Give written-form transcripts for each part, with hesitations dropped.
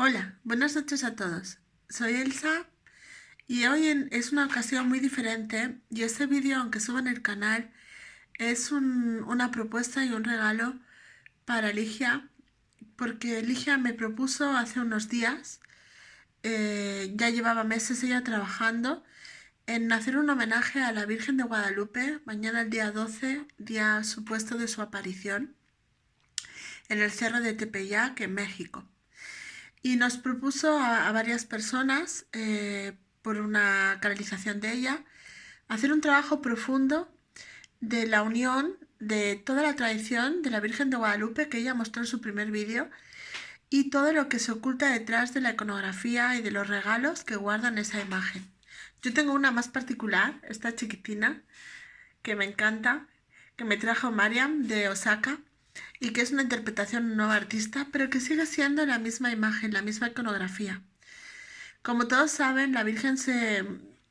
Hola, buenas noches a todos. Soy Elsa y es una ocasión muy diferente y este vídeo, aunque suba en el canal, es una propuesta y un regalo para Ligia, porque Ligia me propuso hace unos días, ya llevaba meses ella trabajando, en hacer un homenaje a la Virgen de Guadalupe, mañana el día 12, día supuesto de su aparición, en el Cerro de Tepeyac, en México. Y nos propuso a varias personas, por una canalización de ella, hacer un trabajo profundo de la unión de toda la tradición de la Virgen de Guadalupe que ella mostró en su primer vídeo y todo lo que se oculta detrás de la iconografía y de los regalos que guardan esa imagen. Yo tengo una más particular, esta chiquitina, que me encanta, que me trajo Mariam de Osaka y que es una interpretación de un nuevo artista, pero que sigue siendo la misma imagen, la misma iconografía. Como todos saben, la Virgen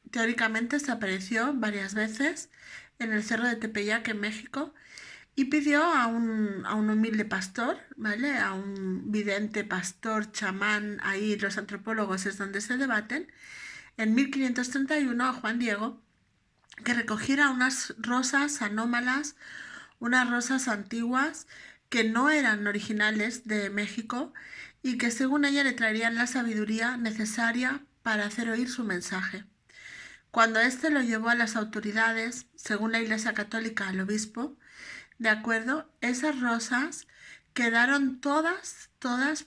teóricamente se apareció varias veces en el Cerro de Tepeyac en México y pidió a un humilde pastor, ¿vale? A un vidente, pastor, chamán, ahí los antropólogos es donde se debaten, en 1531 a Juan Diego, que recogiera unas rosas anómalas, unas rosas antiguas que no eran originales de México y que según ella le traerían la sabiduría necesaria para hacer oír su mensaje. Cuando éste lo llevó a las autoridades, según la Iglesia Católica al obispo, de acuerdo, esas rosas quedaron todas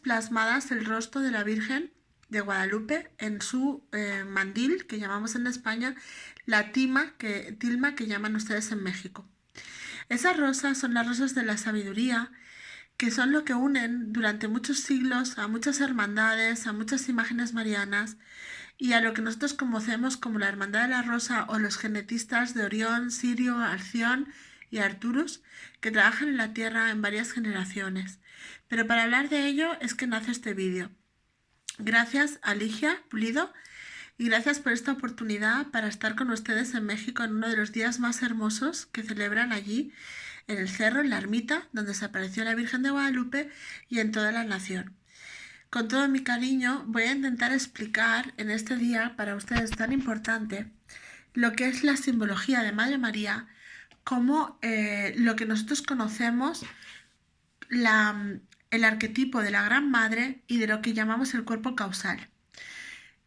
plasmadas el rostro de la Virgen de Guadalupe en su mandil, que llamamos en España la tilma que llaman ustedes en México. Esas rosas son las rosas de la sabiduría, que son lo que unen durante muchos siglos a muchas hermandades, a muchas imágenes marianas y a lo que nosotros conocemos como la Hermandad de la Rosa o los genetistas de Orión, Sirio, Alción y Arturus, que trabajan en la Tierra en varias generaciones. Pero para hablar de ello es que nace este vídeo. Gracias a Ligia Pulido y gracias por esta oportunidad para estar con ustedes en México en uno de los días más hermosos que celebran allí, en el cerro, en la ermita, donde se apareció la Virgen de Guadalupe y en toda la nación. Con todo mi cariño voy a intentar explicar en este día para ustedes tan importante lo que es la simbología de Madre María, como lo que nosotros conocemos, el arquetipo de la Gran Madre y de lo que llamamos el cuerpo causal.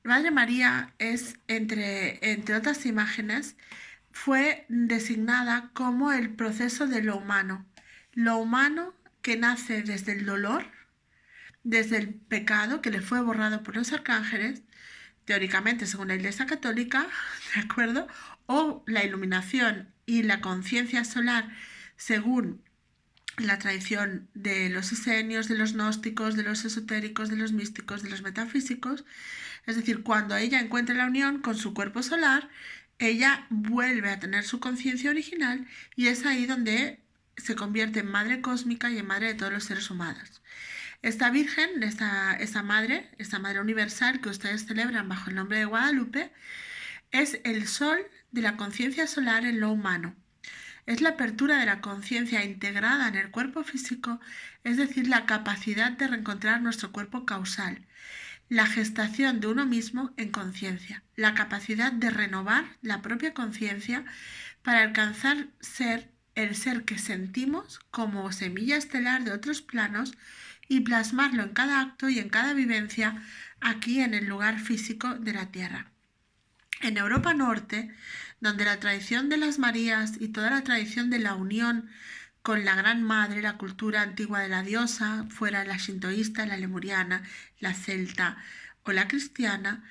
Madre María es, entre otras imágenes, fue designada como el proceso de lo humano que nace desde el dolor, desde el pecado que le fue borrado por los arcángeles, teóricamente según la Iglesia Católica, ¿de acuerdo? O la iluminación y la conciencia solar según la tradición de los esenios, de los gnósticos, de los esotéricos, de los místicos, de los metafísicos. Es decir, cuando ella encuentra la unión con su cuerpo solar, ella vuelve a tener su conciencia original y es ahí donde se convierte en madre cósmica y en madre de todos los seres humanos. Esta Virgen, esta madre universal que ustedes celebran bajo el nombre de Guadalupe, es el sol de la conciencia solar en lo humano. Es la apertura de la conciencia integrada en el cuerpo físico, es decir, la capacidad de reencontrar nuestro cuerpo causal, la gestación de uno mismo en conciencia, la capacidad de renovar la propia conciencia para alcanzar el ser que sentimos como semilla estelar de otros planos y plasmarlo en cada acto y en cada vivencia aquí en el lugar físico de la Tierra. En Europa Norte, donde la tradición de las Marías y toda la tradición de la unión con la Gran Madre, la cultura antigua de la diosa, fuera la shintoísta, la lemuriana, la celta o la cristiana,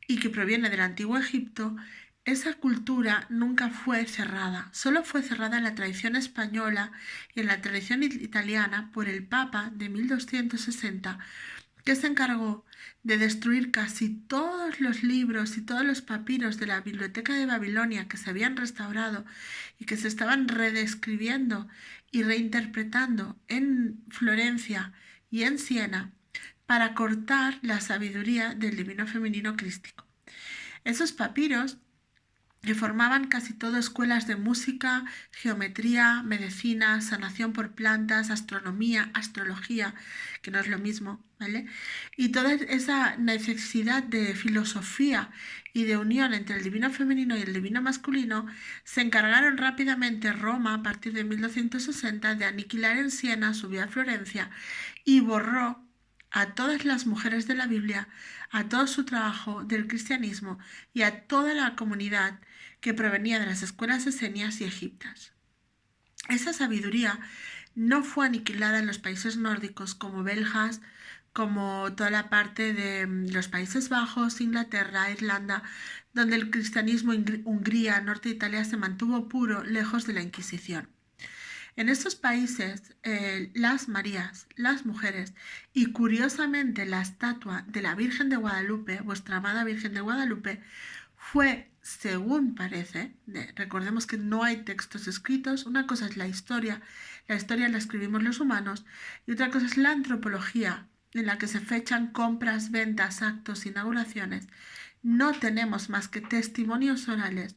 y que proviene del antiguo Egipto, esa cultura nunca fue cerrada, solo fue cerrada en la tradición española y en la tradición italiana por el Papa de 1260, que se encargó de destruir casi todos los libros y todos los papiros de la Biblioteca de Babilonia que se habían restaurado y que se estaban redescribiendo y reinterpretando en Florencia y en Siena para cortar la sabiduría del divino femenino crístico. Esos papiros que formaban casi todo escuelas de música, geometría, medicina, sanación por plantas, astronomía, astrología, que no es lo mismo, ¿vale? Y toda esa necesidad de filosofía y de unión entre el divino femenino y el divino masculino se encargaron rápidamente Roma a partir de 1260 de aniquilar en Siena, subió a Florencia y borró a todas las mujeres de la Biblia, a todo su trabajo del cristianismo y a toda la comunidad que provenía de las escuelas esenias y egiptas. Esa sabiduría no fue aniquilada en los países nórdicos como Belgas, como toda la parte de los Países Bajos, Inglaterra, Irlanda, donde el cristianismo, Hungría, norte de Italia, se mantuvo puro, lejos de la Inquisición. En estos países, las Marías, las mujeres y curiosamente la estatua de la Virgen de Guadalupe, vuestra amada Virgen de Guadalupe, fue, según parece, recordemos que no hay textos escritos, una cosa es la historia la escribimos los humanos, y otra cosa es la antropología, en la que se fechan compras, ventas, actos, inauguraciones. No tenemos más que testimonios orales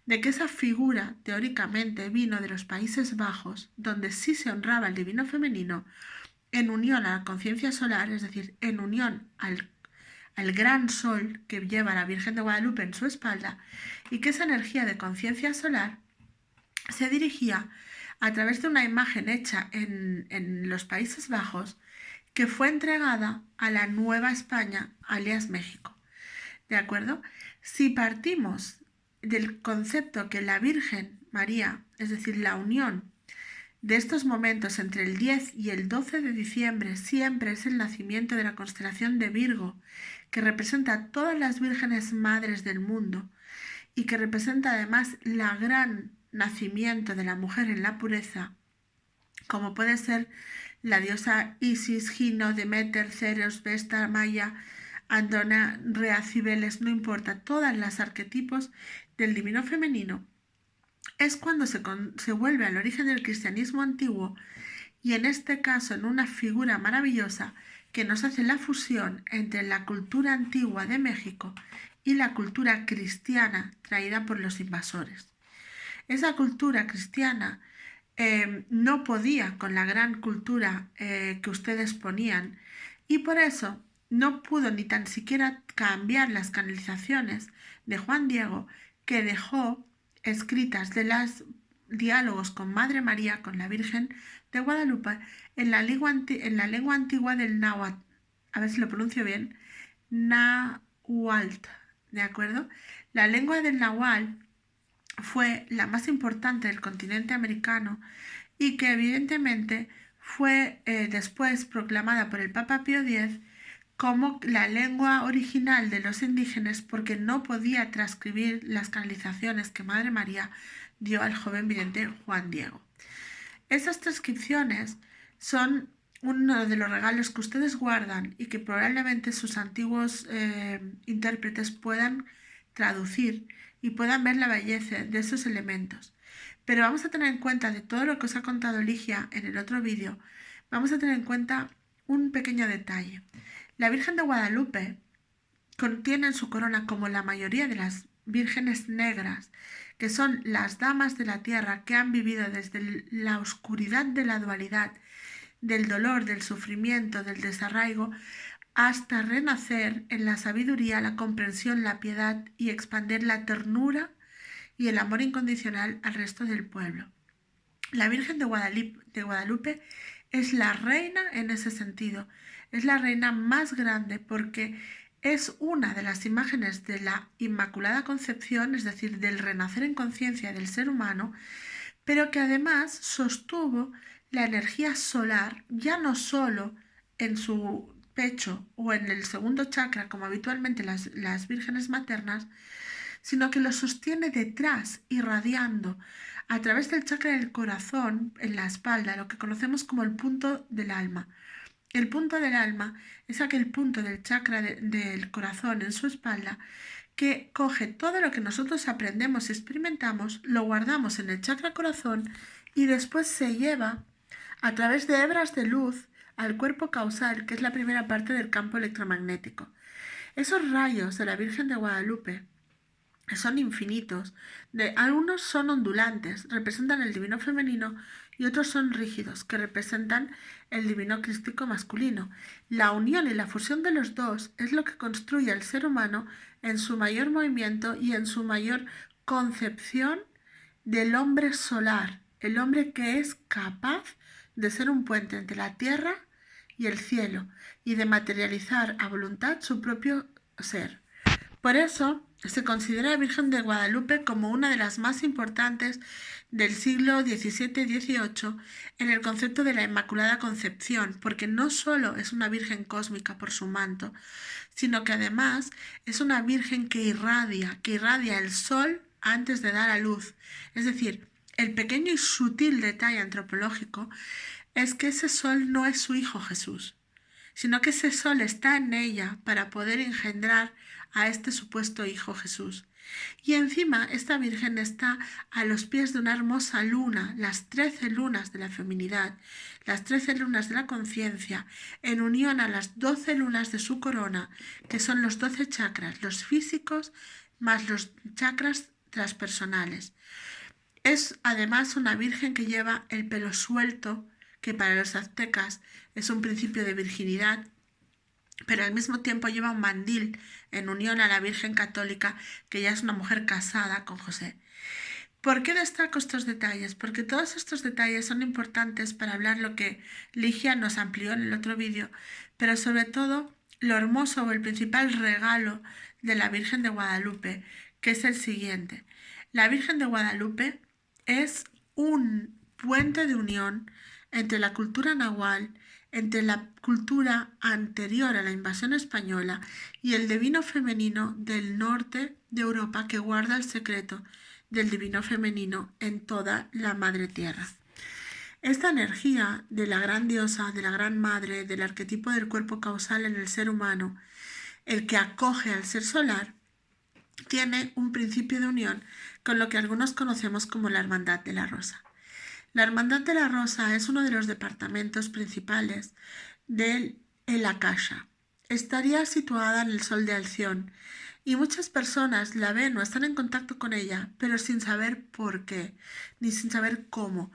de que esa figura teóricamente vino de los Países Bajos, donde sí se honraba el divino femenino, en unión a la conciencia solar, es decir, en unión al gran sol que lleva la Virgen de Guadalupe en su espalda, y que esa energía de conciencia solar se dirigía a través de una imagen hecha en los Países Bajos que fue entregada a la Nueva España, alias México. ¿De acuerdo? Si partimos del concepto que la Virgen María, es decir, la unión de estos momentos entre el 10 y el 12 de diciembre siempre es el nacimiento de la constelación de Virgo, que representa a todas las vírgenes madres del mundo y que representa además la gran nacimiento de la mujer en la pureza, como puede ser la diosa Isis, Gino, Demeter, Ceres, Vesta, Maya, Andona, Rea, Cibeles, no importa, todas las arquetipos del divino femenino, es cuando se vuelve al origen del cristianismo antiguo y en este caso en una figura maravillosa que nos hace la fusión entre la cultura antigua de México y la cultura cristiana traída por los invasores. Esa cultura cristiana no podía con la gran cultura que ustedes ponían y por eso no pudo ni tan siquiera cambiar las canalizaciones de Juan Diego, que dejó escritas de los diálogos con Madre María, con la Virgen de Guadalupe, en la lengua antigua del náhuatl, a ver si lo pronuncio bien, náhuatl, ¿de acuerdo? La lengua del náhuatl fue la más importante del continente americano y que evidentemente fue después proclamada por el Papa Pío X como la lengua original de los indígenas porque no podía transcribir las canalizaciones que Madre María dio al joven vidente Juan Diego. Esas transcripciones son uno de los regalos que ustedes guardan y que probablemente sus antiguos intérpretes puedan traducir y puedan ver la belleza de esos elementos. Pero vamos a tener en cuenta, de todo lo que os ha contado Ligia en el otro vídeo, vamos a tener en cuenta un pequeño detalle. La Virgen de Guadalupe contiene en su corona, como la mayoría de las vírgenes negras, que son las damas de la tierra que han vivido desde la oscuridad de la dualidad, del dolor, del sufrimiento, del desarraigo, hasta renacer en la sabiduría, la comprensión, la piedad y expandir la ternura y el amor incondicional al resto del pueblo. La Virgen de Guadalupe es la reina en ese sentido, es la reina más grande porque es una de las imágenes de la Inmaculada Concepción, es decir, del renacer en conciencia del ser humano, pero que además sostuvo la energía solar ya no solo en su pecho o en el segundo chakra, como habitualmente las vírgenes maternas, sino que lo sostiene detrás, irradiando a través del chakra del corazón, en la espalda, lo que conocemos como el punto del alma. El punto del alma es aquel punto del chakra del corazón en su espalda que coge todo lo que nosotros aprendemos y experimentamos, lo guardamos en el chakra corazón y después se lleva a través de hebras de luz al cuerpo causal, que es la primera parte del campo electromagnético. Esos rayos de la Virgen de Guadalupe son infinitos. Algunos son ondulantes, representan el divino femenino, y otros son rígidos, que representan el divino crístico masculino. La unión y la fusión de los dos es lo que construye al ser humano en su mayor movimiento y en su mayor concepción del hombre solar, el hombre que es capaz de ser un puente entre la tierra y el cielo y de materializar a voluntad su propio ser. Por eso se considera a la Virgen de Guadalupe como una de las más importantes del siglo XVII y XVIII en el concepto de la Inmaculada Concepción, porque no solo es una Virgen cósmica por su manto, sino que además es una Virgen que irradia el sol antes de dar a luz. Es decir, el pequeño y sutil detalle antropológico es que ese sol no es su hijo Jesús, sino que ese sol está en ella para poder engendrar a este supuesto hijo Jesús. Y encima esta Virgen está a los pies de una hermosa luna, las 13 lunas de la feminidad, las 13 lunas de la conciencia, en unión a las 12 lunas de su corona, que son los 12 chakras, los físicos más los chakras transpersonales. Es además una Virgen que lleva el pelo suelto, que para los aztecas es un principio de virginidad, pero al mismo tiempo lleva un mandil en unión a la Virgen Católica, que ya es una mujer casada con José. ¿Por qué destaco estos detalles? Porque todos estos detalles son importantes para hablar lo que Ligia nos amplió en el otro vídeo, pero sobre todo lo hermoso o el principal regalo de la Virgen de Guadalupe, que es el siguiente. La Virgen de Guadalupe es un puente de unión entre la cultura nahual, entre la cultura anterior a la invasión española y el divino femenino del norte de Europa, que guarda el secreto del divino femenino en toda la madre tierra. Esta energía de la gran diosa, de la gran madre, del arquetipo del cuerpo causal en el ser humano, el que acoge al ser solar, tiene un principio de unión con lo que algunos conocemos como la Hermandad de la Rosa. La Hermandad de la Rosa es uno de los departamentos principales del Akasha. Estaría situada en el Sol de Alción y muchas personas la ven o están en contacto con ella, pero sin saber por qué, ni sin saber cómo.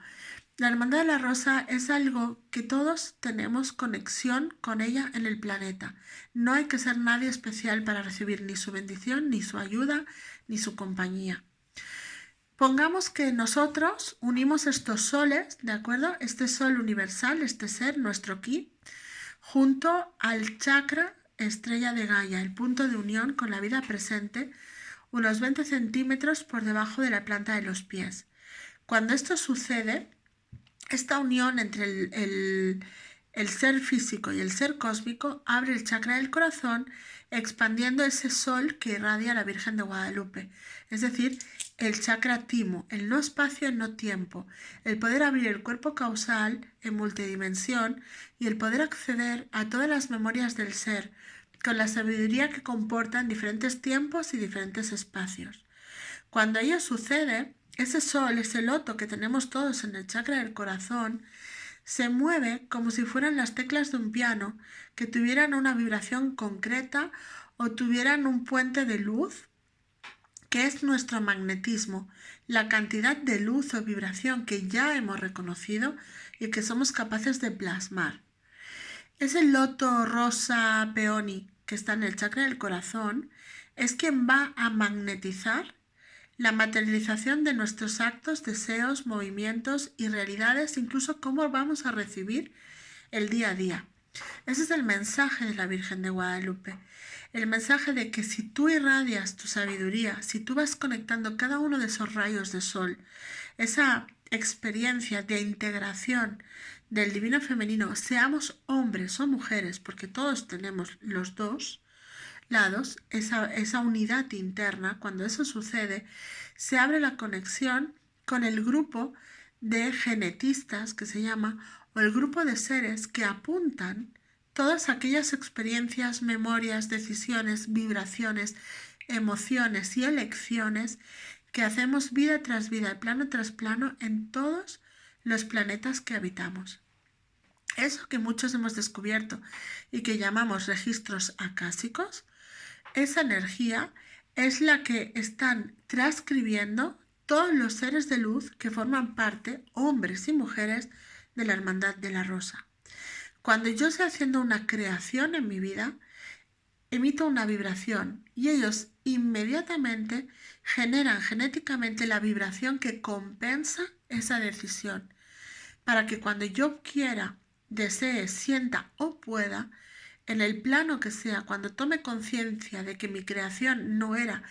La Hermandad de la Rosa es algo que todos tenemos conexión con ella en el planeta. No hay que ser nadie especial para recibir ni su bendición, ni su ayuda, ni su compañía. Pongamos que nosotros unimos estos soles, ¿de acuerdo? Este sol universal, este ser, nuestro ki, junto al chakra estrella de Gaia, el punto de unión con la vida presente, unos 20 centímetros por debajo de la planta de los pies. Cuando esto sucede, esta unión entre el ser físico y el ser cósmico abre el chakra del corazón, expandiendo ese sol que irradia la Virgen de Guadalupe, es decir, el chakra timo, el no espacio en no tiempo, el poder abrir el cuerpo causal en multidimensión y el poder acceder a todas las memorias del ser, con la sabiduría que comportan diferentes tiempos y diferentes espacios. Cuando ello sucede, ese sol, ese loto que tenemos todos en el chakra del corazón, se mueve como si fueran las teclas de un piano, que tuvieran una vibración concreta o tuvieran un puente de luz, que es nuestro magnetismo, la cantidad de luz o vibración que ya hemos reconocido y que somos capaces de plasmar. Ese loto rosa peony que está en el chakra del corazón es quien va a magnetizar la materialización de nuestros actos, deseos, movimientos y realidades, incluso cómo vamos a recibir el día a día. Ese es el mensaje de la Virgen de Guadalupe. El mensaje de que si tú irradias tu sabiduría, si tú vas conectando cada uno de esos rayos de sol, esa experiencia de integración del divino femenino, seamos hombres o mujeres, porque todos tenemos los dos lados, esa unidad interna, cuando eso sucede, se abre la conexión con el grupo de genetistas que se llama, o el grupo de seres que apuntan todas aquellas experiencias, memorias, decisiones, vibraciones, emociones y elecciones que hacemos vida tras vida, plano tras plano, en todos los planetas que habitamos. Eso que muchos hemos descubierto y que llamamos registros acásicos, esa energía es la que están transcribiendo todos los seres de luz que forman parte, hombres y mujeres, de la Hermandad de la Rosa. Cuando yo estoy haciendo una creación en mi vida, emito una vibración y ellos inmediatamente generan genéticamente la vibración que compensa esa decisión, para que cuando yo quiera, desee, sienta o pueda, en el plano que sea, cuando tome conciencia de que mi creación no era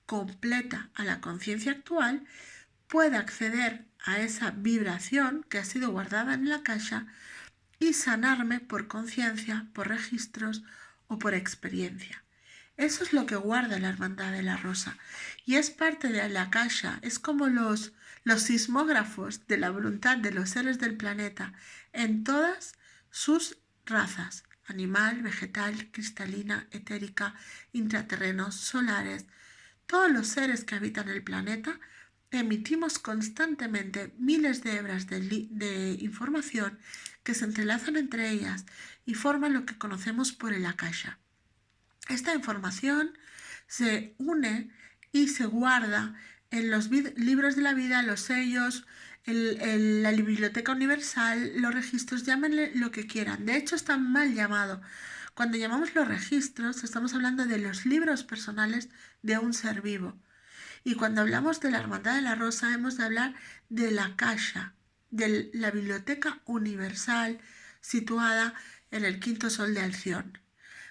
completa a la conciencia actual, pueda acceder a esa vibración que ha sido guardada en la caja y sanarme por conciencia, por registros o por experiencia. Eso es lo que guarda la Hermandad de la Rosa y es parte de la caja, es como los sismógrafos de la voluntad de los seres del planeta en todas sus razas: animal, vegetal, cristalina, etérica, intraterrenos, solares. Todos los seres que habitan el planeta emitimos constantemente miles de hebras de información que se entrelazan entre ellas y forman lo que conocemos por el Akasha. Esta información se une y se guarda en los libros de la vida, los sellos, la biblioteca universal, los registros, llámenle lo que quieran. De hecho, está mal llamado. Cuando llamamos los registros, estamos hablando de los libros personales de un ser vivo. Y cuando hablamos de la Hermandad de la Rosa, hemos de hablar de la Akasha, de la biblioteca universal situada en el quinto sol de Alción.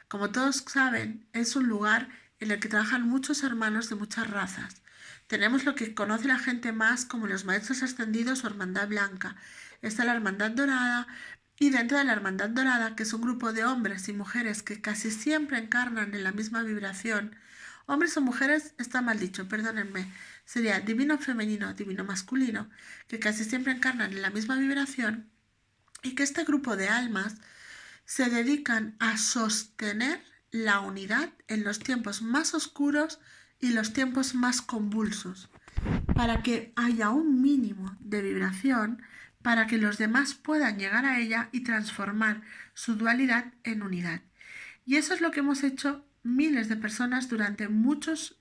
Como todos saben, es un lugar en el que trabajan muchos hermanos de muchas razas. Tenemos lo que conoce la gente más como los Maestros Ascendidos o Hermandad Blanca. Está la Hermandad Dorada y dentro de la Hermandad Dorada, que es un grupo de hombres y mujeres que casi siempre encarnan en la misma vibración. Hombres o mujeres está mal dicho, perdónenme. Sería divino femenino, divino masculino, que casi siempre encarnan en la misma vibración y que este grupo de almas se dedican a sostener la unidad en los tiempos más oscuros y los tiempos más convulsos, para que haya un mínimo de vibración para que los demás puedan llegar a ella y transformar su dualidad en unidad. Y eso es lo que hemos hecho miles de personas durante muchos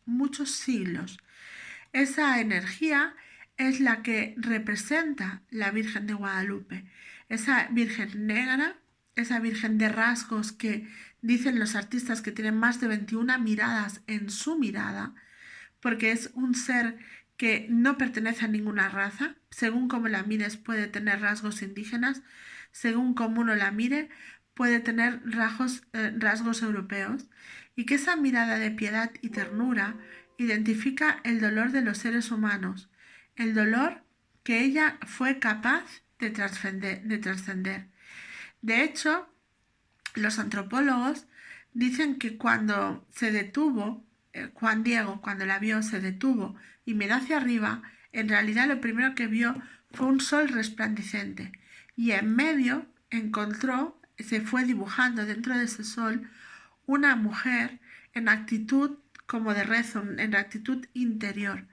siglos. Esa energía es la que representa la Virgen de Guadalupe, esa Virgen negra, esa Virgen de rasgos que dicen los artistas que tienen más de 21 miradas en su mirada, porque es un ser que no pertenece a ninguna raza. Según como la mires puede tener rasgos indígenas, según como uno la mire puede tener rasgos europeos, y que esa mirada de piedad y ternura identifica el dolor de los seres humanos, el dolor que ella fue capaz de trascender. De hecho, los antropólogos dicen que cuando se detuvo, Juan Diego, cuando la vio, se detuvo y miró hacia arriba, en realidad lo primero que vio fue un sol resplandeciente y en medio encontró, se fue dibujando dentro de ese sol una mujer en actitud como de rezo, en actitud interior,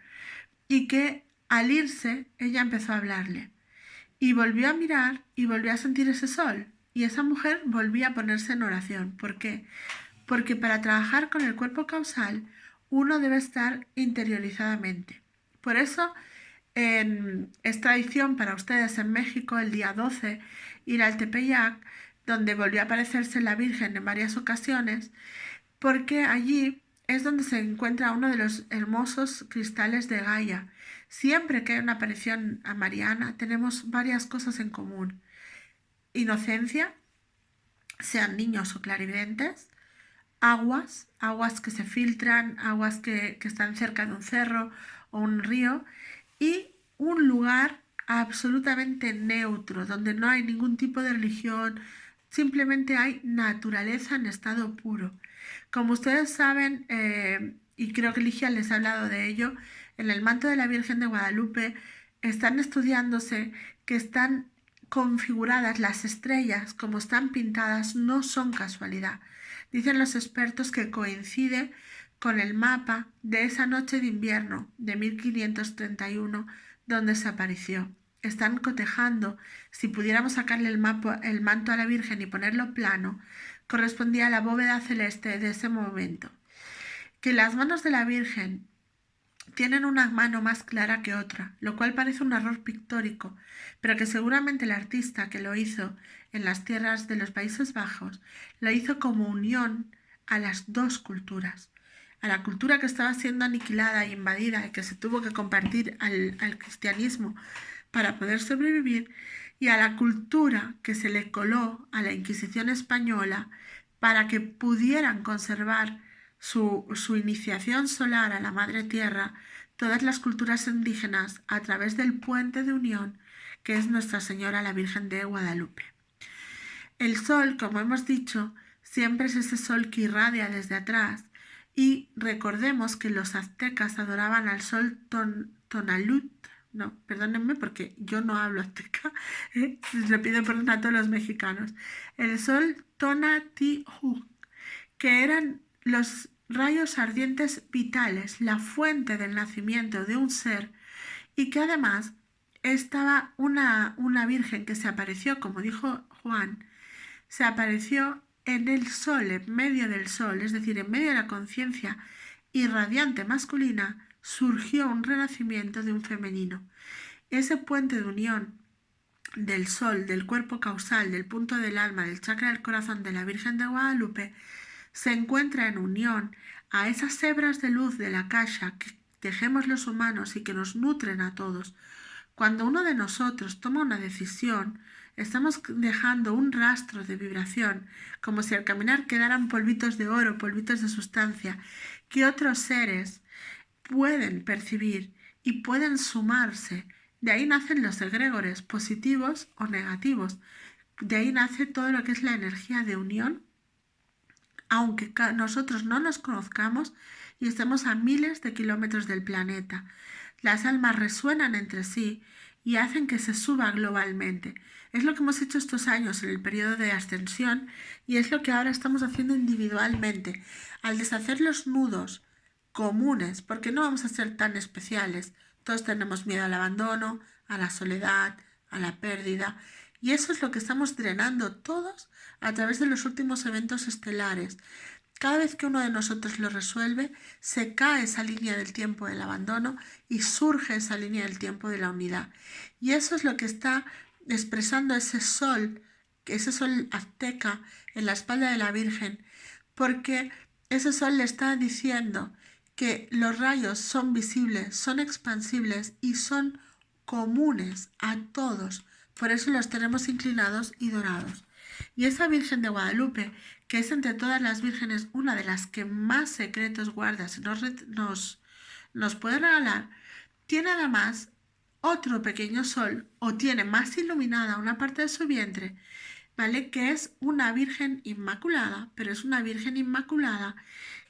y que al irse ella empezó a hablarle y volvió a mirar y volvió a sentir ese sol y esa mujer volvía a ponerse en oración. ¿Por qué? Porque para trabajar con el cuerpo causal uno debe estar interiorizadamente. Por eso es tradición para ustedes en México el día 12 ir al Tepeyac, donde volvió a aparecerse la Virgen en varias ocasiones, porque allí es donde se encuentra uno de los hermosos cristales de Gaia. Siempre que hay una aparición a Mariana tenemos varias cosas en común: inocencia, sean niños o clarividentes, aguas que se filtran, aguas que están cerca de un cerro o un río, y un lugar absolutamente neutro, donde no hay ningún tipo de religión, simplemente hay naturaleza en estado puro. Como ustedes saben, y creo que Ligia les ha hablado de ello, en el manto de la Virgen de Guadalupe están estudiándose que están configuradas las estrellas como están pintadas, no son casualidad. Dicen los expertos que coincide con el mapa de esa noche de invierno de 1531 donde se apareció. Están cotejando. Si pudiéramos sacarle el manto a la Virgen y ponerlo plano, correspondía a la bóveda celeste de ese momento. que las manos de la Virgen tienen una mano más clara que otra, lo cual parece un error pictórico, pero que seguramente el artista que lo hizo en las tierras de los Países Bajos lo hizo como unión a las dos culturas, a la cultura que estaba siendo aniquilada e invadida y que se tuvo que compartir al cristianismo para poder sobrevivir, y a la cultura que se le coló a la Inquisición española para que pudieran conservar su iniciación solar a la Madre Tierra, todas las culturas indígenas a través del puente de unión que es Nuestra Señora la Virgen de Guadalupe. El sol, como hemos dicho, siempre es ese sol que irradia desde atrás, y recordemos que los aztecas adoraban al sol Tonalut. No, perdónenme porque yo no hablo azteca, le pido perdón a todos los mexicanos. El sol Tonatiuh, que eran los rayos ardientes vitales, la fuente del nacimiento de un ser, y que además estaba una virgen que se apareció, como dijo Juan, se apareció en el sol, en medio del sol, es decir, en medio de la conciencia irradiante masculina, surgió un renacimiento de un femenino. Ese puente de unión del sol, del cuerpo causal, del punto del alma, del chakra del corazón de la Virgen de Guadalupe, se encuentra en unión a esas hebras de luz de la kasha que tejemos los humanos y que nos nutren a todos. Cuando uno de nosotros toma una decisión, estamos dejando un rastro de vibración, como si al caminar quedaran polvitos de oro, polvitos de sustancia, que otros seres pueden percibir y pueden sumarse. De ahí nacen los egregores, positivos o negativos. De ahí nace todo lo que es la energía de unión, aunque nosotros no nos conozcamos y estemos a miles de kilómetros del planeta. Las almas resuenan entre sí y hacen que se suba globalmente. Es lo que hemos hecho estos años en el periodo de ascensión, y es lo que ahora estamos haciendo individualmente. Al deshacer los nudos comunes, porque no vamos a ser tan especiales, todos tenemos miedo al abandono, a la soledad, a la pérdida, y eso es lo que estamos drenando todos a través de los últimos eventos estelares. Cada vez que uno de nosotros lo resuelve, se cae esa línea del tiempo del abandono y surge esa línea del tiempo de la unidad. Y eso es lo que está expresando ese sol azteca en la espalda de la Virgen, porque ese sol le está diciendo que los rayos son visibles, son expansibles y son comunes a todos. Por eso los tenemos inclinados y dorados. Y esa Virgen de Guadalupe, que es entre todas las vírgenes una de las que más secretos guarda, nos puede regalar, tiene además otro pequeño sol, o tiene más iluminada una parte de su vientre, ¿vale? Que es una Virgen Inmaculada, pero es una Virgen Inmaculada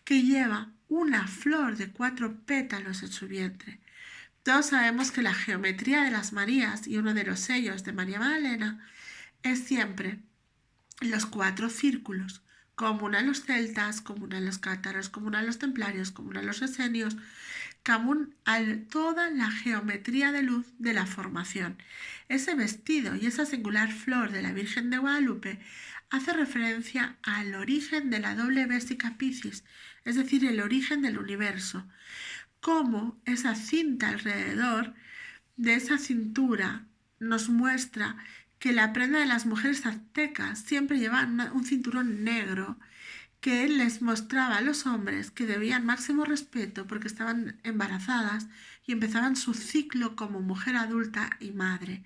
que lleva una flor de 4 pétalos en su vientre. Todos sabemos que la geometría de las Marías y uno de los sellos de María Magdalena es siempre los 4 círculos, común a los celtas, común a los cátaros, común a los templarios, común a los esenios, común a toda la geometría de luz de la formación. Ese vestido y esa singular flor de la Virgen de Guadalupe hace referencia al origen de la doble Vesica Piscis, es decir, el origen del universo, cómo esa cinta alrededor de esa cintura nos muestra que la prenda de las mujeres aztecas siempre llevaban un cinturón negro que les mostraba a los hombres que debían máximo respeto porque estaban embarazadas y empezaban su ciclo como mujer adulta y madre.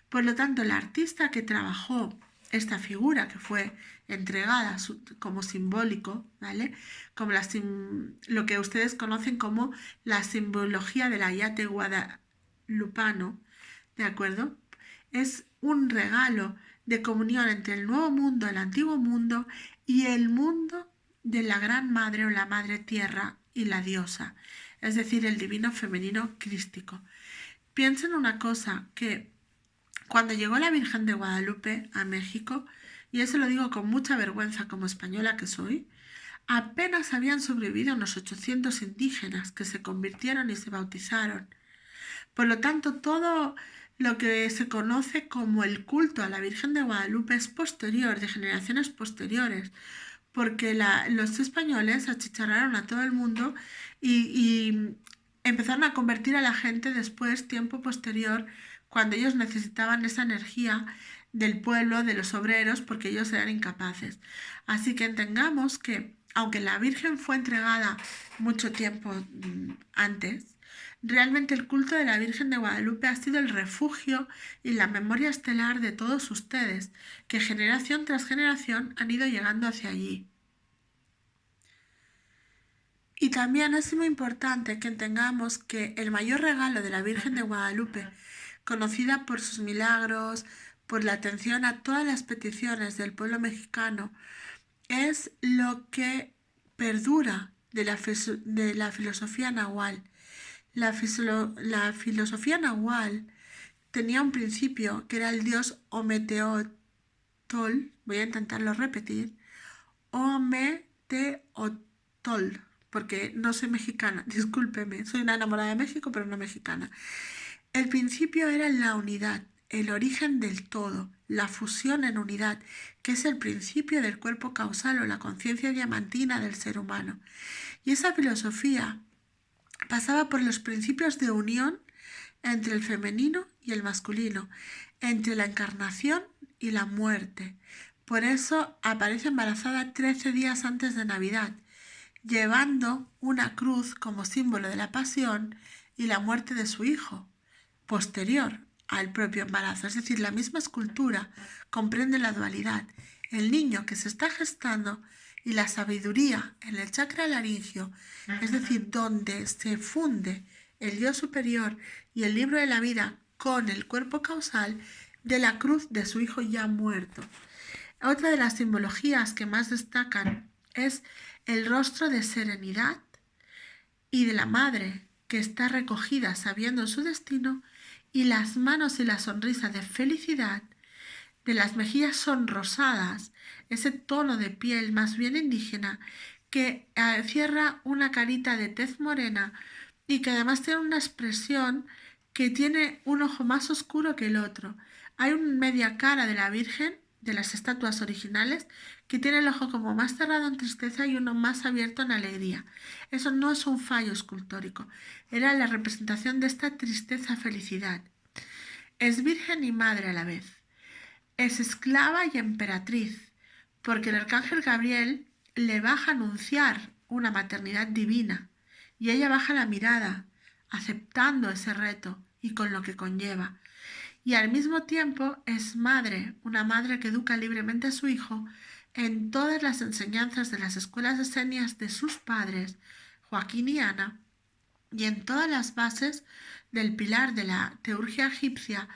Por lo tanto, el artista que trabajó esta figura, que fue entregada como simbólico, ¿vale? Como lo que ustedes conocen como la simbología del ayate guadalupano, ¿de acuerdo? Es un regalo de comunión entre el nuevo mundo, el antiguo mundo y el mundo de la gran madre o la madre tierra y la diosa, es decir, el divino femenino crístico. Piensen una cosa, que cuando llegó la Virgen de Guadalupe a México, y eso lo digo con mucha vergüenza como española que soy, apenas habían sobrevivido unos 800 indígenas que se convirtieron y se bautizaron. Por lo tanto, todo lo que se conoce como el culto a la Virgen de Guadalupe es posterior, de generaciones posteriores, porque los españoles achicharraron a todo el mundo y empezaron a convertir a la gente después, tiempo posterior, cuando ellos necesitaban esa energía del pueblo, de los obreros, porque ellos eran incapaces. Así que entendamos que, aunque la Virgen fue entregada mucho tiempo antes, realmente el culto de la Virgen de Guadalupe ha sido el refugio y la memoria estelar de todos ustedes, que generación tras generación han ido llegando hacia allí. Y también es muy importante que entendamos que el mayor regalo de la Virgen de Guadalupe, conocida por sus milagros, por la atención a todas las peticiones del pueblo mexicano, es lo que perdura de la filosofía nahual. La filosofía nahual tenía un principio que era el dios Ometeotl, voy a intentarlo repetir, Ometeotl, porque no soy mexicana, discúlpeme, soy una enamorada de México, pero no mexicana. El principio era la unidad, el origen del todo, la fusión en unidad, que es el principio del cuerpo causal o la conciencia diamantina del ser humano. Y esa filosofía pasaba por los principios de unión entre el femenino y el masculino, entre la encarnación y la muerte. Por eso aparece embarazada 13 días antes de Navidad, llevando una cruz como símbolo de la pasión y la muerte de su hijo, posterior al propio embarazo. Es decir, la misma escultura comprende la dualidad, el niño que se está gestando y la sabiduría en el chakra laringio, es decir, donde se funde el yo superior y el libro de la vida con el cuerpo causal de la cruz de su hijo ya muerto. Otra de las simbologías que más destacan es el rostro de serenidad y de la madre que está recogida sabiendo su destino, y las manos y la sonrisa de felicidad de las mejillas sonrosadas, ese tono de piel más bien indígena que cierra una carita de tez morena y que además tiene una expresión que tiene un ojo más oscuro que el otro. Hay una media cara de la Virgen, de las estatuas originales, que tiene el ojo como más cerrado en tristeza y uno más abierto en alegría. Eso no es un fallo escultórico, era la representación de esta tristeza-felicidad. Es virgen y madre a la vez. Es esclava y emperatriz, porque el arcángel Gabriel le baja a anunciar una maternidad divina, y ella baja la mirada, aceptando ese reto y con lo que conlleva. Y al mismo tiempo es madre, una madre que educa libremente a su hijo en todas las enseñanzas de las escuelas esenias de sus padres, Joaquín y Ana, y en todas las bases del pilar de la teurgia egipcia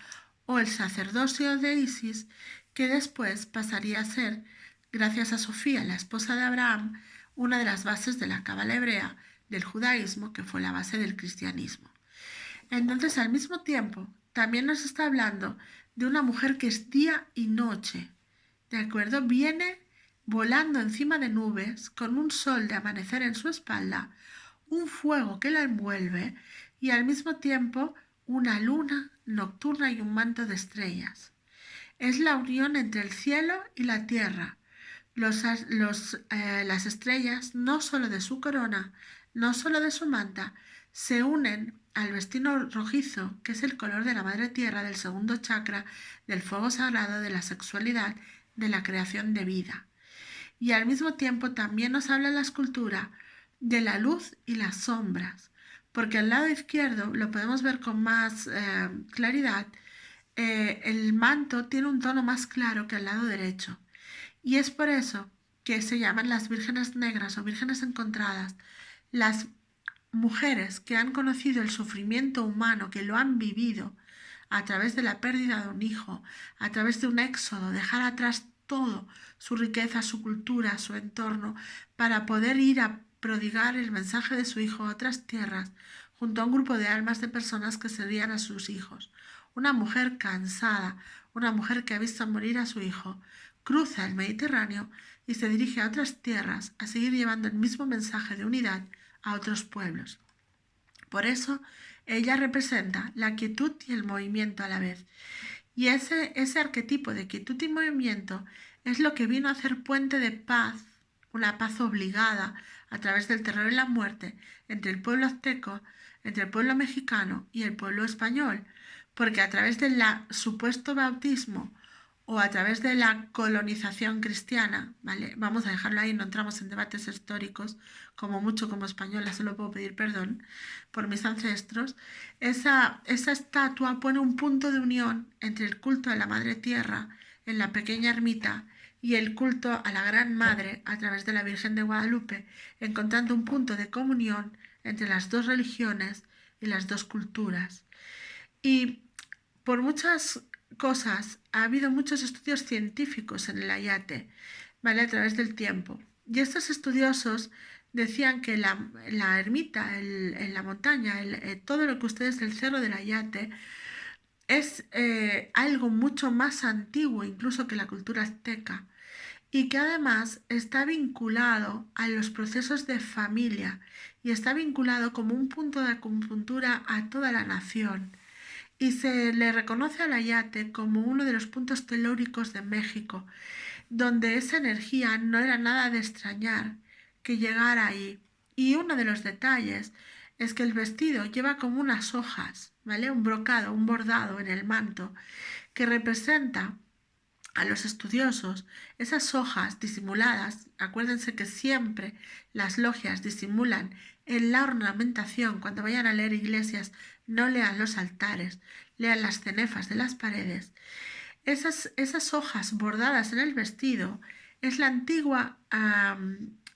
o el sacerdocio de Isis, que después pasaría a ser, gracias a Sofía, la esposa de Abraham, una de las bases de la cábala hebrea, del judaísmo, que fue la base del cristianismo. Entonces, al mismo tiempo, también nos está hablando de una mujer que es día y noche, ¿de acuerdo? Viene volando encima de nubes, con un sol de amanecer en su espalda, un fuego que la envuelve y al mismo tiempo una luna nocturna y un manto de estrellas. Es la unión entre el cielo y la tierra. Las estrellas, no solo de su corona, no solo de su manta, se unen al vestido rojizo, que es el color de la madre tierra, del segundo chakra, del fuego sagrado, de la sexualidad, de la creación de vida. Y al mismo tiempo también nos habla la escultura de la luz y las sombras, porque al lado izquierdo lo podemos ver con más claridad. El manto tiene un tono más claro que al lado derecho, y es por eso que se llaman las vírgenes negras o vírgenes encontradas, las mujeres que han conocido el sufrimiento humano, que lo han vivido a través de la pérdida de un hijo, a través de un éxodo, dejar atrás todo, su riqueza, su cultura, su entorno, para poder ir a prodigar el mensaje de su hijo a otras tierras, junto a un grupo de almas de personas que servían a sus hijos. Una mujer cansada, una mujer que ha visto morir a su hijo, cruza el Mediterráneo y se dirige a otras tierras a seguir llevando el mismo mensaje de unidad a otros pueblos. Por eso, ella representa la quietud y el movimiento a la vez. Y ese arquetipo de quietud y movimiento es lo que vino a hacer puente de paz una paz obligada a través del terror y la muerte entre el pueblo azteco, entre el pueblo mexicano y el pueblo español, porque a través del supuesto bautismo o a través de la colonización cristiana, ¿vale? Vamos a dejarlo ahí, no entramos en debates históricos, como mucho como española solo puedo pedir perdón por mis ancestros. Esa estatua pone un punto de unión entre el culto a la Madre Tierra en la pequeña ermita y el culto a la Gran Madre a través de la Virgen de Guadalupe, encontrando un punto de comunión entre las dos religiones y las dos culturas. Y por muchas cosas ha habido muchos estudios científicos en el Ayate, ¿vale? A través del tiempo. Y estos estudiosos decían que la ermita, en la montaña, todo lo que ustedes del Cerro del Ayate, es algo mucho más antiguo incluso que la cultura azteca y que además está vinculado a los procesos de familia y está vinculado como un punto de acupuntura a toda la nación. Y se le reconoce al Ayate como uno de los puntos telúricos de México, donde esa energía no era nada de extrañar que llegara ahí. Y uno de los detalles es que el vestido lleva como unas hojas, ¿vale? Un brocado, un bordado en el manto, que representa a los estudiosos esas hojas disimuladas. Acuérdense que siempre las logias disimulan en la ornamentación. Cuando vayan a leer iglesias, no lean los altares, lean las cenefas de las paredes. Esas hojas bordadas en el vestido es la antigua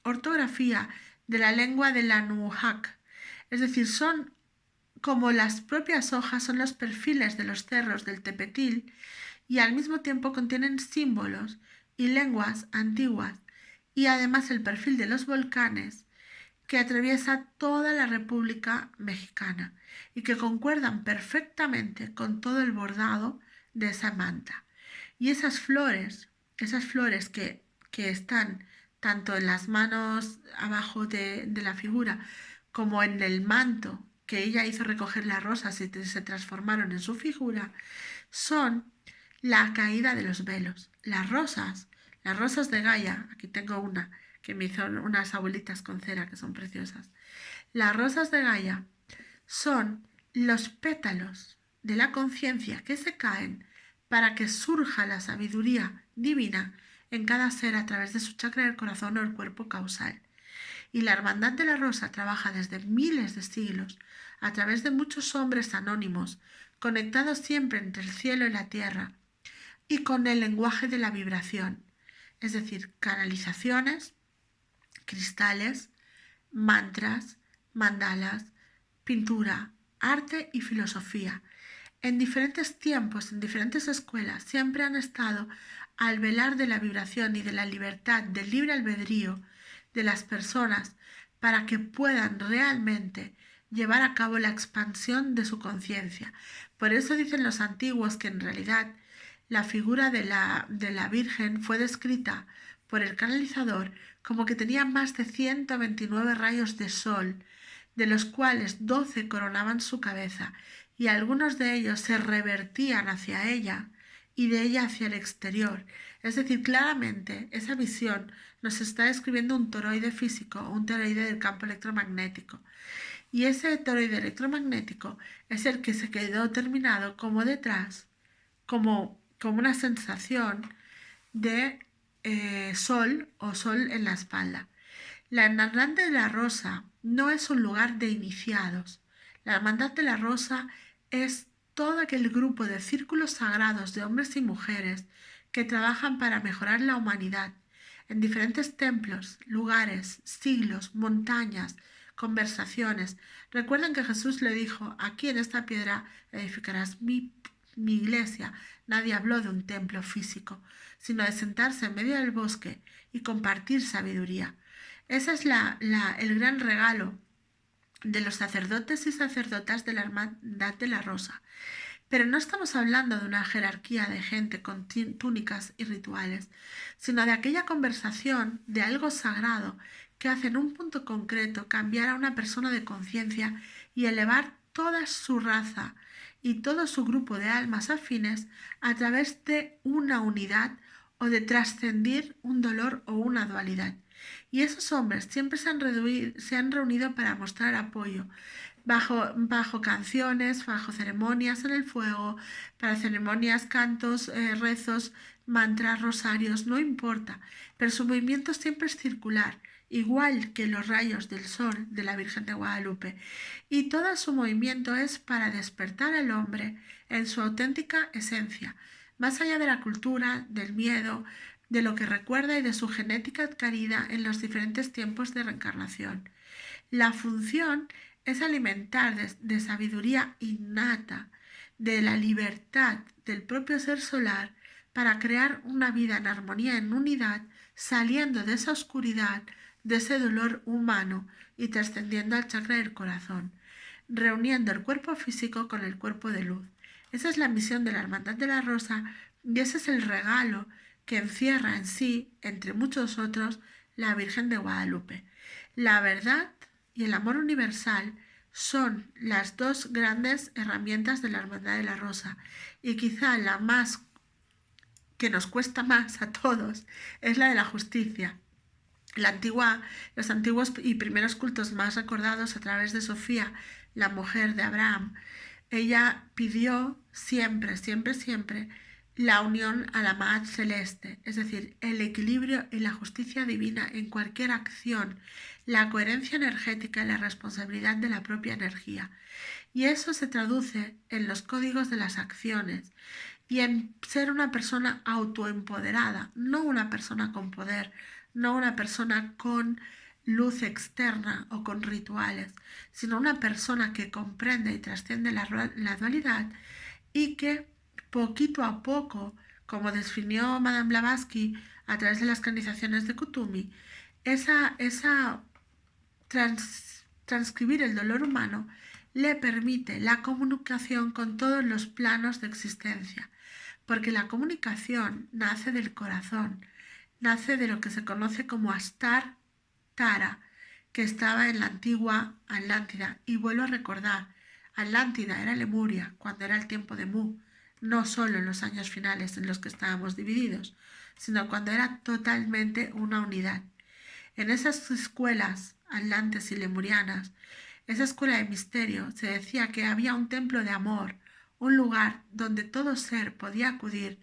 ortografía de la lengua de la Nuhuac. Es decir, son como las propias hojas, son los perfiles de los cerros del Tepetil y al mismo tiempo contienen símbolos y lenguas antiguas y además el perfil de los volcanes que atraviesa toda la República Mexicana y que concuerdan perfectamente con todo el bordado de esa manta. Y esas flores que están tanto en las manos abajo de la figura como en el manto que ella hizo recoger las rosas y se transformaron en su figura, son la caída de los velos. Las rosas de Gaia, aquí tengo una que me hizo unas abuelitas con cera que son preciosas. Las rosas de Gaia son los pétalos de la conciencia que se caen para que surja la sabiduría divina en cada ser a través de su chakra del corazón o el cuerpo causal. Y la Hermandad de la Rosa trabaja desde miles de siglos a través de muchos hombres anónimos, conectados siempre entre el cielo y la tierra, y con el lenguaje de la vibración, es decir, canalizaciones, cristales, mantras, mandalas, pintura, arte y filosofía. En diferentes tiempos, en diferentes escuelas, siempre han estado al velar de la vibración y de la libertad, del libre albedrío de las personas para que puedan realmente llevar a cabo la expansión de su conciencia. Por eso dicen los antiguos que en realidad la figura de la Virgen fue descrita por el canalizador como que tenía más de 129 rayos de sol, de los cuales 12 coronaban su cabeza, y algunos de ellos se revertían hacia ella y de ella hacia el exterior. Es decir, claramente esa visión nos está describiendo un toroide físico, un toroide del campo electromagnético. Y ese toroide electromagnético es el que se quedó terminado como detrás, como una sensación de sol o sol en la espalda. La Hermandad de la Rosa no es un lugar de iniciados. La Hermandad de la Rosa es todo aquel grupo de círculos sagrados de hombres y mujeres que trabajan para mejorar la humanidad en diferentes templos, lugares, siglos, montañas, conversaciones. Recuerden que Jesús le dijo: aquí en esta piedra edificarás mi iglesia. Nadie habló de un templo físico, sino de sentarse en medio del bosque y compartir sabiduría. Ese es el gran regalo de los sacerdotes y sacerdotas de la Hermandad de la Rosa. Pero no estamos hablando de una jerarquía de gente con túnicas y rituales, sino de aquella conversación de algo sagrado que hace en un punto concreto cambiar a una persona de conciencia y elevar toda su raza y todo su grupo de almas afines a través de una unidad o de trascendir un dolor o una dualidad. Y esos hombres siempre se han reunido para mostrar apoyo, bajo canciones, bajo ceremonias en el fuego, para ceremonias, cantos, rezos, mantras, rosarios, no importa, pero su movimiento siempre es circular, igual que los rayos del sol de la Virgen de Guadalupe, y todo su movimiento es para despertar al hombre en su auténtica esencia, más allá de la cultura, del miedo, de lo que recuerda y de su genética adquirida en los diferentes tiempos de reencarnación. La función es alimentar de sabiduría innata, de la libertad del propio ser solar para crear una vida en armonía, en unidad, saliendo de esa oscuridad, de ese dolor humano y trascendiendo al chakra del corazón, reuniendo el cuerpo físico con el cuerpo de luz. Esa es la misión de la Hermandad de la Rosa y ese es el regalo que encierra en sí, entre muchos otros, la Virgen de Guadalupe. La verdad y el amor universal son las dos grandes herramientas de la Hermandad de la Rosa y quizá la más que nos cuesta más a todos es la de la justicia. Los antiguos y primeros cultos más recordados a través de Sofía, la mujer de Abraham, ella pidió siempre, siempre, siempre la unión a la Maat Celeste, es decir, el equilibrio y la justicia divina en cualquier acción, la coherencia energética y la responsabilidad de la propia energía. Y eso se traduce en los códigos de las acciones y en ser una persona autoempoderada, no una persona con poder, no una persona con luz externa o con rituales, sino una persona que comprende y trasciende la dualidad y que poquito a poco, como definió Madame Blavatsky a través de las canalizaciones de Kutumi, transcribir el dolor humano le permite la comunicación con todos los planos de existencia, porque la comunicación nace del corazón, nace de lo que se conoce como Astar Tara, que estaba en la antigua Atlántida. Y vuelvo a recordar, Atlántida era Lemuria cuando era el tiempo de Mu, no solo en los años finales en los que estábamos divididos, sino cuando era totalmente una unidad. En esas escuelas atlantes y lemurianas, esa escuela de misterio, se decía que había un templo de amor, un lugar donde todo ser podía acudir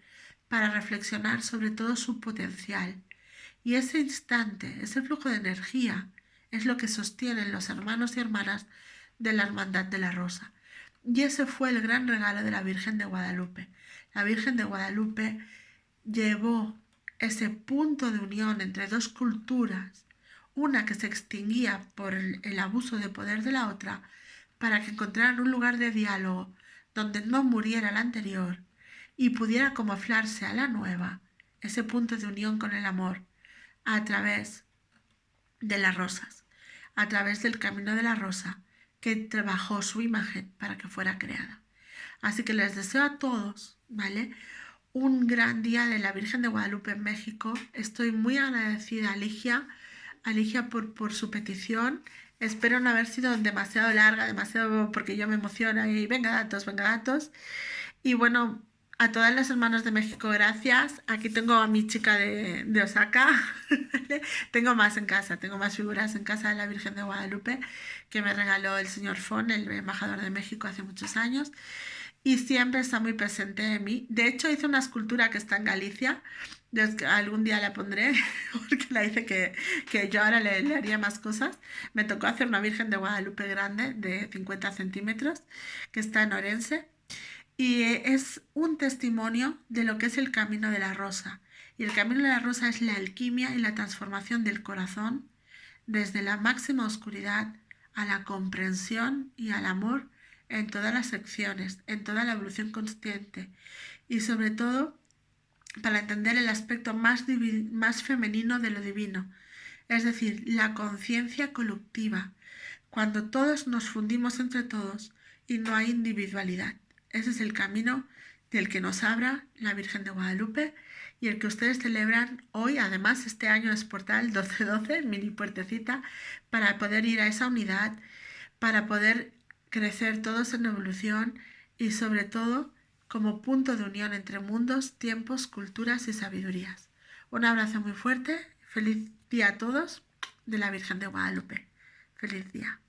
para reflexionar sobre todo su potencial. Y ese instante, ese flujo de energía, es lo que sostienen los hermanos y hermanas de la Hermandad de la Rosa. Y ese fue el gran regalo de la Virgen de Guadalupe. La Virgen de Guadalupe llevó ese punto de unión entre dos culturas, una que se extinguía por el abuso de poder de la otra, para que encontraran un lugar de diálogo donde no muriera la anterior y pudiera camuflarse a la nueva, ese punto de unión con el amor, a través de las rosas, a través del camino de la rosa, que trabajó su imagen para que fuera creada. Así que les deseo a todos, ¿vale?, un gran día de la Virgen de Guadalupe en México. Estoy muy agradecida a Ligia por su petición. Espero no haber sido demasiado larga, demasiado porque yo me emociono y venga datos. Y bueno, a todas las hermanas de México, gracias. Aquí tengo a mi chica de Osaka. Tengo más en casa, tengo más figuras en casa de la Virgen de Guadalupe que me regaló el señor Fon, el embajador de México, hace muchos años. Y siempre está muy presente en mí. De hecho, hice una escultura que está en Galicia. Algún día la pondré, porque la hice que yo ahora le haría más cosas. Me tocó hacer una Virgen de Guadalupe grande de 50 centímetros, que está en Orense. Y es un testimonio de lo que es el camino de la rosa. Y el camino de la rosa es la alquimia y la transformación del corazón desde la máxima oscuridad a la comprensión y al amor en todas las secciones, en toda la evolución consciente y sobre todo para entender el aspecto más femenino de lo divino, es decir, la conciencia colectiva, cuando todos nos fundimos entre todos y no hay individualidad. Ese es el camino del que nos habla la Virgen de Guadalupe y el que ustedes celebran hoy. Además, este año es portal 1212, mini puertecita, para poder ir a esa unidad, para poder crecer todos en evolución y sobre todo como punto de unión entre mundos, tiempos, culturas y sabidurías. Un abrazo muy fuerte. Feliz día a todos de la Virgen de Guadalupe. Feliz día.